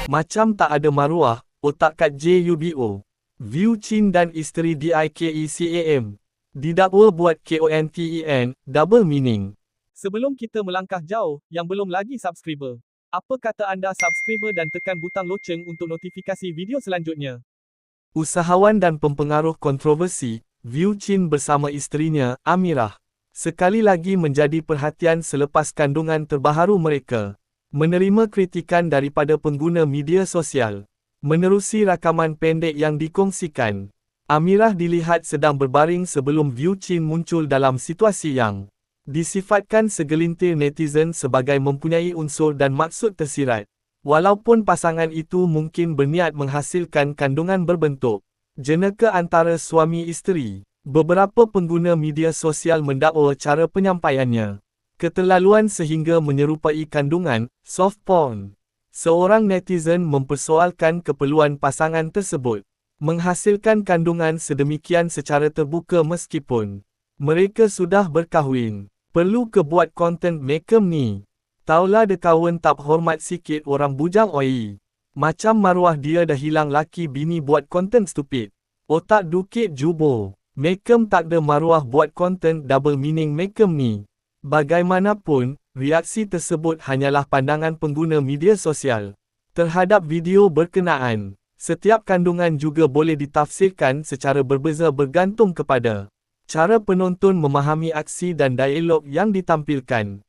Macam tak ada maruah, otak kat JUBO. View Chin dan isteri DIKECAM. Didakwa buat KONTEN, double meaning. Sebelum kita melangkah jauh, yang belum lagi subscriber, apa kata anda subscriber dan tekan butang loceng untuk notifikasi video selanjutnya? Usahawan dan pempengaruh kontroversi, View Chin bersama isterinya, Amirah, sekali lagi menjadi perhatian selepas kandungan terbaharu mereka menerima kritikan daripada pengguna media sosial. Menerusi rakaman pendek yang dikongsikan, Amirah dilihat sedang berbaring sebelum View Chin muncul dalam situasi yang disifatkan segelintir netizen sebagai mempunyai unsur dan maksud tersirat. Walaupun pasangan itu mungkin berniat menghasilkan kandungan berbentuk jenaka antara suami isteri, beberapa pengguna media sosial mendakwa cara penyampaiannya keterlaluan sehingga menyerupai kandungan soft porn. Seorang netizen mempersoalkan keperluan pasangan tersebut menghasilkan kandungan sedemikian secara terbuka meskipun mereka sudah berkahwin. Perlu ke buat konten macam ni? Taulah dekawan tak hormat sikit orang bujang oi. Macam maruah dia dah hilang laki bini buat konten stupid. Otak dukit jubo. Macam tak ada maruah buat konten double meaning macam ni. Bagaimanapun, reaksi tersebut hanyalah pandangan pengguna media sosial terhadap video berkenaan. Setiap kandungan juga boleh ditafsirkan secara berbeza bergantung kepada cara penonton memahami aksi dan dialog yang ditampilkan.